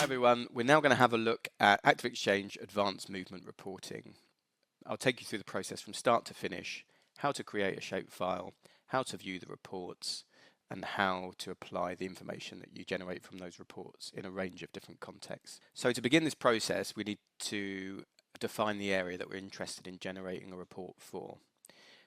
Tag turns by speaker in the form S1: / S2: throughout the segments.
S1: everyone, we're now going to have a look at ActiveXchange Advanced Movement Reporting. I'll take you through the process from start to finish, how to create a shapefile, how to view the reports, and how to apply the information that you generate from those reports in a range of different contexts. So to begin this process, we need to define the area that we're interested in generating a report for.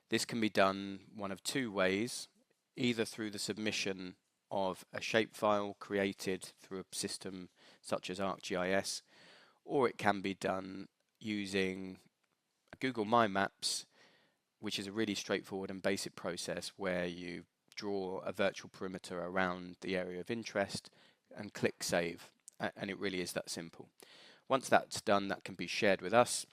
S1: This can be done one of two ways, either through the submission of a shapefile created through a system such as ArcGIS, or it can be done using Google My Maps, which is a really straightforward and basic process where you draw a virtual perimeter around the area of interest and click save, and it really is that simple. Once that's done, that can be shared with us,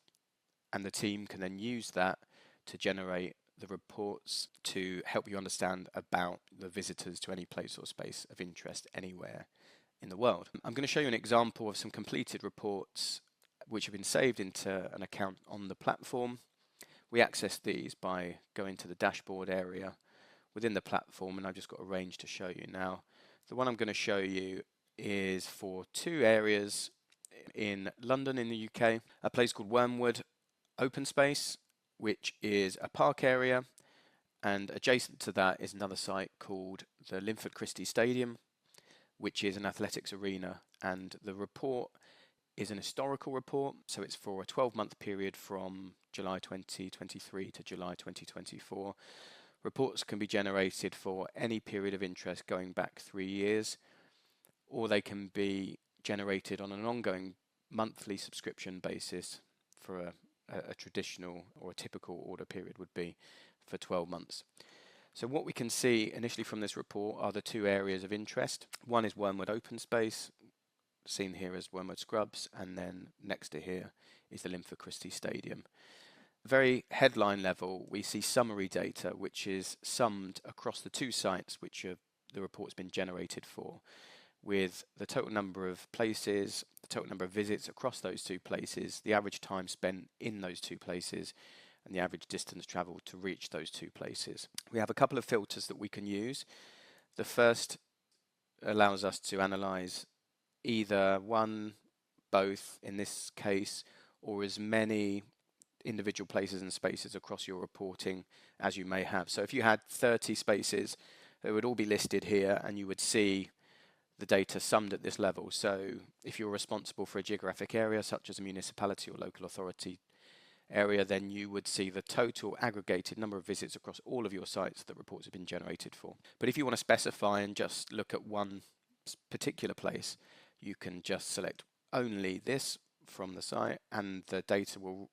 S1: and the team can then use that to generate the reports to help you understand about the visitors to any place or space of interest anywhere in the world. I'm going to show you an example of some completed reports which have been saved into an account on the platform. We access these by going to the dashboard area within the platform, and I've just got a range to show you now. The one I'm going to show you is for two areas in London in the UK, a place called Wormwood Open Space, which is a park area, and adjacent to that is another site called the Linford Christie Stadium, which is an athletics arena, and the report is an historical report, so it's for a 12-month period from July 2023 to July 2024. Reports can be generated for any period of interest going back 3 years, or they can be generated on an ongoing monthly subscription basis for a traditional or a typical order period would be for 12 months. So what we can see initially from this report are the two areas of interest. One is Wormwood Open Space, seen here as Wormwood Scrubs, and then next to here is the Linford Christie Stadium. Very headline level, we see summary data which is summed across the two sites which the report's been generated for, with the total number of places, the total number of visits across those two places, the average time spent in those two places, and the average distance travelled to reach those two places. We have a couple of filters that we can use. The first allows us to analyse either one, both in this case, or as many individual places and spaces across your reporting as you may have. So if you had 30 spaces, they would all be listed here, and you would see the data summed at this level. So if you're responsible for a geographic area such as a municipality or local authority area, then you would see the total aggregated number of visits across all of your sites that reports have been generated for. But if you want to specify and just look at one particular place, you can just select only this from the site, and the data will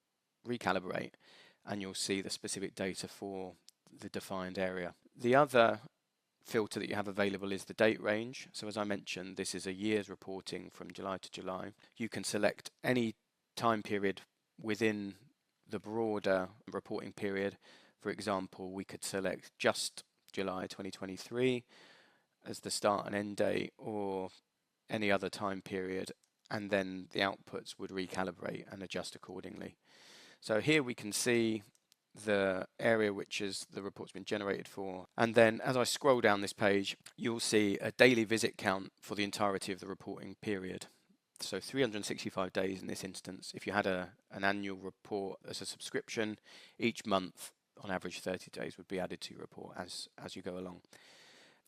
S1: recalibrate, and you'll see the specific data for the defined area. The other filter that you have available is the date range. So as I mentioned, this is a year's reporting from July to July. You can select any time period within the broader reporting period. For example, we could select just July 2023 as the start and end date, or any other time period, and then the outputs would recalibrate and adjust accordingly. So here we can see the area which is the report's been generated for, and then as I scroll down this page, you'll see a daily visit count for the entirety of the reporting period. So 365 days in this instance. If you had an annual report as a subscription, each month on average 30 days would be added to your report as you go along.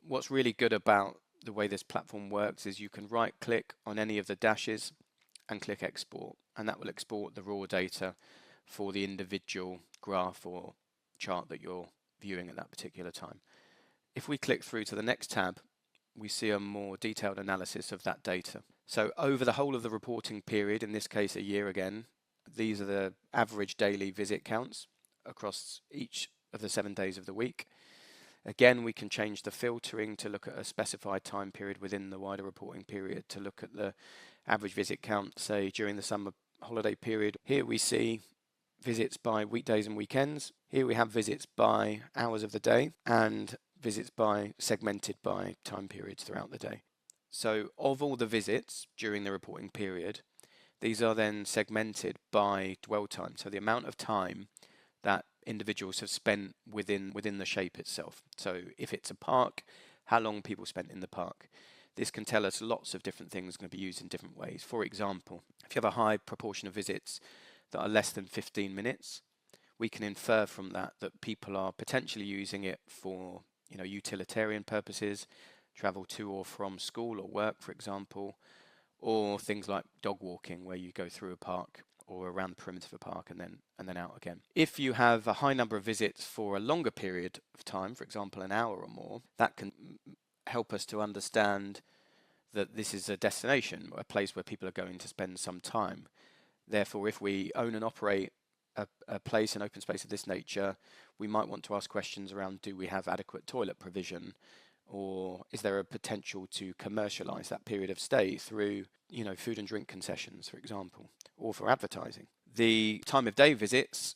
S1: What's really good about the way this platform works is you can right click on any of the dashes and click export, and that will export the raw data for the individual graph or chart that you're viewing at that particular time. If we click through to the next tab, we see a more detailed analysis of that data. So over the whole of the reporting period, in this case a year again, these are the average daily visit counts across each of the 7 days of the week. Again, we can change the filtering to look at a specified time period within the wider reporting period to look at the average visit count, say during the summer holiday period. Here we see visits by weekdays and weekends. Here we have visits by hours of the day and visits segmented by time periods throughout the day. So of all the visits during the reporting period, these are then segmented by dwell time, so the amount of time that individuals have spent within the shape itself. So if it's a park, how long people spent in the park. This can tell us lots of different things going to be used in different ways. For example, if you have a high proportion of visits that are less than 15 minutes, we can infer from that that people are potentially using it for, utilitarian purposes, travel to or from school or work, for example, or things like dog walking, where you go through a park or around the perimeter of a park and then out again. If you have a high number of visits for a longer period of time, for example an hour or more, that can help us to understand that this is a destination, a place where people are going to spend some time. Therefore, if we own and operate a place, an open space of this nature, we might want to ask questions around, do we have adequate toilet provision, or is there a potential to commercialize that period of stay through, food and drink concessions, for example, or for advertising. The time of day visits,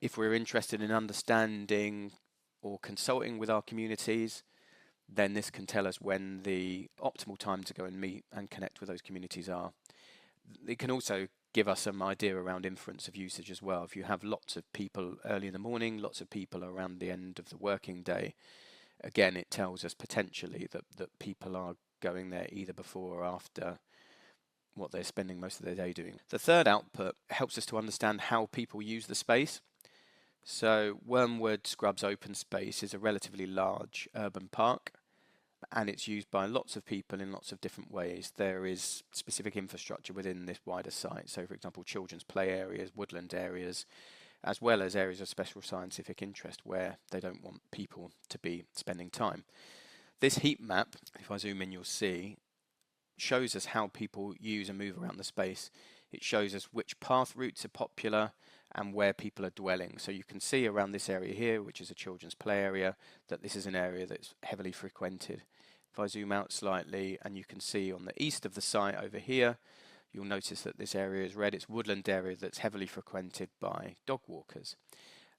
S1: if we're interested in understanding or consulting with our communities, then this can tell us when the optimal time to go and meet and connect with those communities are. It can also give us some idea around inference of usage as well. If you have lots of people early in the morning, lots of people around the end of the working day, again, it tells us potentially that people are going there either before or after what they're spending most of their day doing. The third output helps us to understand how people use the space. So Wormwood Scrubs Open Space is a relatively large urban park, and it's used by lots of people in lots of different ways. There is specific infrastructure within this wider site. So, for example, children's play areas, woodland areas, as well as areas of special scientific interest where they don't want people to be spending time. This heat map, if I zoom in, you'll see, shows us how people use and move around the space. It shows us which path routes are popular and where people are dwelling. So you can see around this area here, which is a children's play area, that this is an area that's heavily frequented. If I zoom out slightly, and you can see on the east of the site over here, you'll notice that this area is red. It's woodland area that's heavily frequented by dog walkers.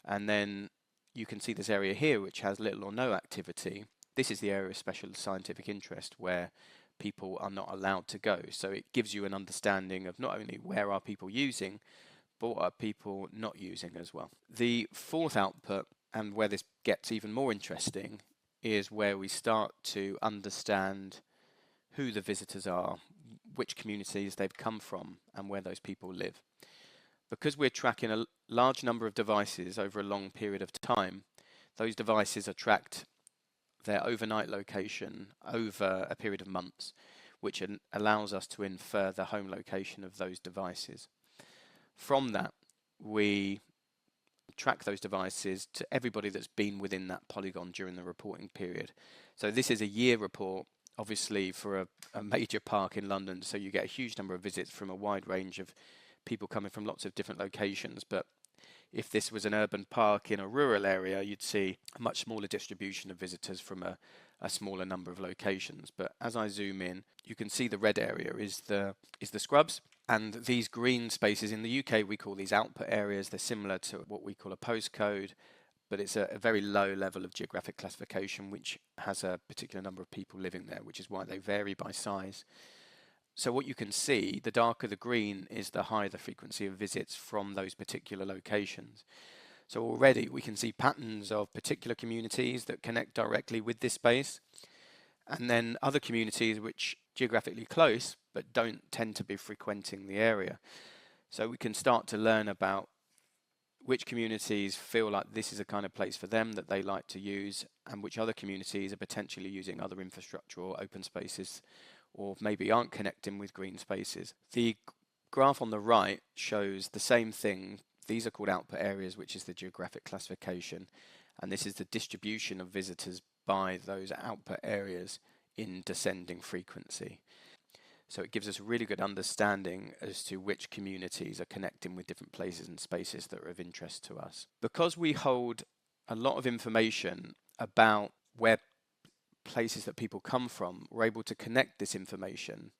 S1: And then you can see this area here, which has little or no activity. This is the area of special scientific interest where people are not allowed to go. So it gives you an understanding of not only where are people using, but what are people not using as well. The fourth output, and where this gets even more interesting, is where we start to understand who the visitors are, which communities they've come from, and where those people live. Because we're tracking a large number of devices over a long period of time, those devices are tracked their overnight location over a period of months, which allows us to infer the home location of those devices. From that, we track those devices to everybody that's been within that polygon during the reporting period. So this is a year report, obviously, for a major park in London, so you get a huge number of visits from a wide range of people coming from lots of different locations. But if this was an urban park in a rural area, you'd see a much smaller distribution of visitors from a smaller number of locations. But as I zoom in, you can see the red area is the scrubs, and these green spaces in the UK we call these output areas. They're similar to what we call a postcode, but it's a very low level of geographic classification which has a particular number of people living there, which is why they vary by size. So what you can see, the darker the green is the higher the frequency of visits from those particular locations. So already we can see patterns of particular communities that connect directly with this space, and then other communities which geographically close but don't tend to be frequenting the area. So we can start to learn about which communities feel like this is a kind of place for them that they like to use, and which other communities are potentially using other infrastructure or open spaces, or maybe aren't connecting with green spaces. The graph on the right shows the same thing. These are called output areas, which is the geographic classification, and this is the distribution of visitors by those output areas in descending frequency. So it gives us a really good understanding as to which communities are connecting with different places and spaces that are of interest to us. Because we hold a lot of information about where places that people come from, we're able to connect this information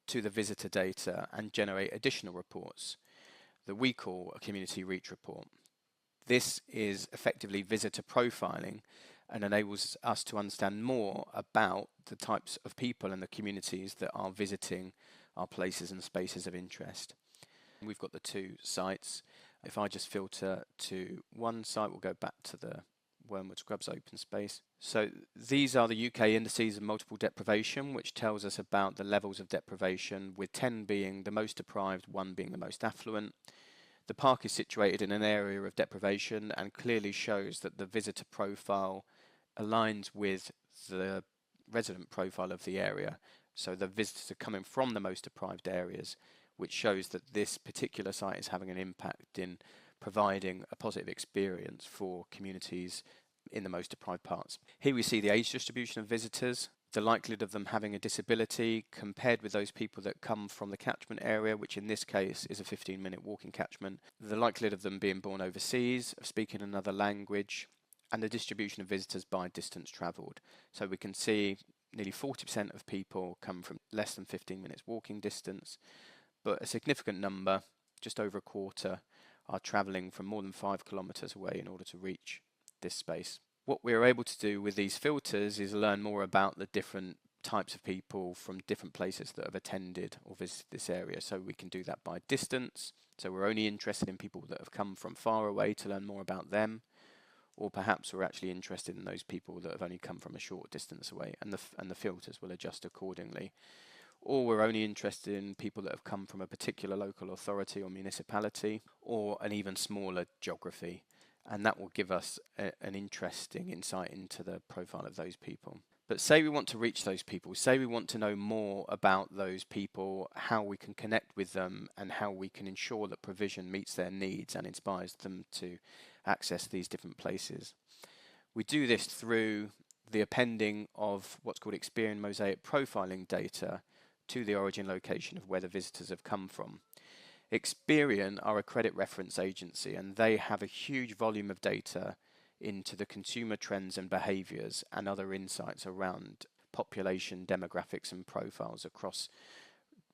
S1: to the visitor data and generate additional reports that we call a community reach report. This is effectively visitor profiling and enables us to understand more about the types of people and the communities that are visiting our places and spaces of interest. We've got the two sites. If I just filter to one site, we'll go back to the Wormwood Scrubs open space. So these are the UK indices of multiple deprivation, which tells us about the levels of deprivation, with 10 being the most deprived, 1 being the most affluent. The park is situated in an area of deprivation and clearly shows that the visitor profile aligns with the resident profile of the area. So the visitors are coming from the most deprived areas, which shows that this particular site is having an impact in providing a positive experience for communities in the most deprived parts. Here we see the age distribution of visitors, the likelihood of them having a disability compared with those people that come from the catchment area, which in this case is a 15-minute walking catchment, the likelihood of them being born overseas, of speaking another language, and the distribution of visitors by distance travelled. So we can see nearly 40% of people come from less than 15 minutes walking distance, but a significant number, just over a quarter, are travelling from more than 5 kilometres away in order to reach this space. What we're able to do with these filters is learn more about the different types of people from different places that have attended or visited this area. So we can do that by distance. So we're only interested in people that have come from far away to learn more about them. Or perhaps we're actually interested in those people that have only come from a short distance away, and the filters will adjust accordingly. Or we're only interested in people that have come from a particular local authority or municipality, or an even smaller geography, and that will give us an interesting insight into the profile of those people. But say we want to reach those people, say we want to know more about those people, how we can connect with them, and how we can ensure that provision meets their needs and inspires them to access these different places. We do this through the appending of what's called Experian Mosaic profiling data to the origin location of where the visitors have come from. Experian are a credit reference agency, and they have a huge volume of data into the consumer trends and behaviours and other insights around population demographics and profiles across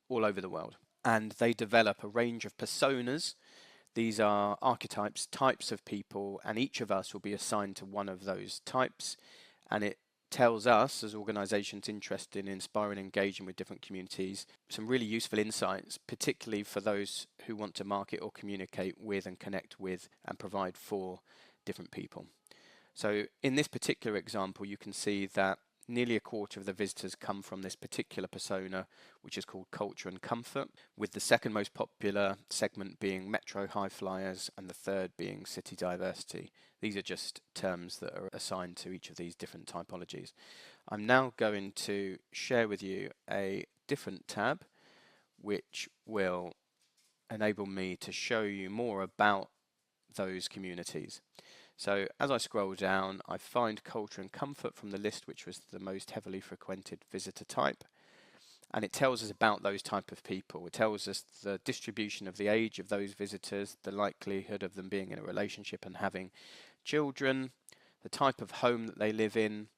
S1: all over the world. And they develop a range of personas. These are archetypes, types of people, and each of us will be assigned to one of those types, and it tells us as organisations interested in inspiring and engaging with different communities some really useful insights, particularly for those who want to market or communicate with and connect with and provide for different people. So in this particular example, you can see that nearly a quarter of the visitors come from this particular persona, which is called culture and comfort, with the second most popular segment being metro high flyers and the third being city diversity. These are just terms that are assigned to each of these different typologies. I'm now going to share with you a different tab, which will enable me to show you more about those communities. So as I scroll down, I find culture and comfort from the list, which was the most heavily frequented visitor type. And it tells us about those type of people. It tells us the distribution of the age of those visitors, the likelihood of them being in a relationship and having children, the type of home that they live in,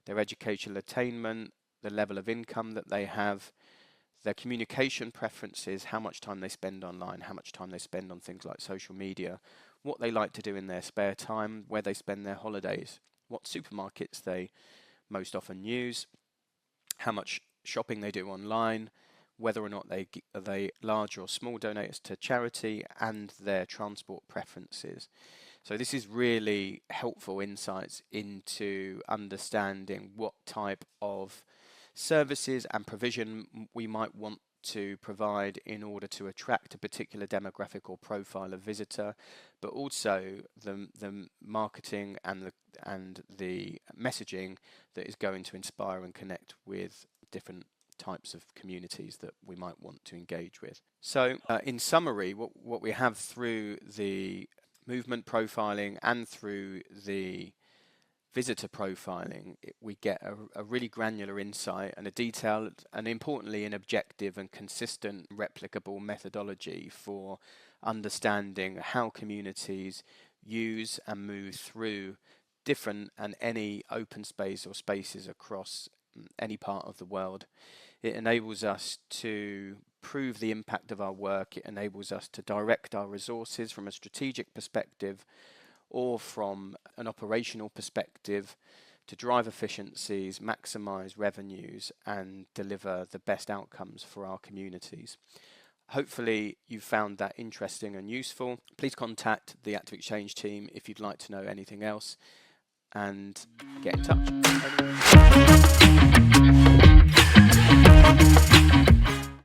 S1: their educational attainment, the level of income that they have, their communication preferences, how much time they spend online, how much time they spend on things like social media, what they like to do in their spare time, where they spend their holidays, what supermarkets they most often use, how much shopping they do online, whether or not are they large or small donators to charity, and their transport preferences. So this is really helpful insights into understanding what type of services and provision we might want to provide in order to attract a particular demographic or profile of visitor, but also the marketing and the messaging that is going to inspire and connect with different types of communities that we might want to engage with. So in summary, what we have through the movement profiling and through the visitor profiling, we get a really granular insight and a detailed and importantly an objective and consistent replicable methodology for understanding how communities use and move through different and any open space or spaces across any part of the world. It enables us to prove the impact of our work. It enables us to direct our resources from a strategic perspective or from an operational perspective to drive efficiencies, maximize revenues, and deliver the best outcomes for our communities. Hopefully you found that interesting and useful. Please contact the ActiveXchange team if you'd like to know anything else. and get in touch.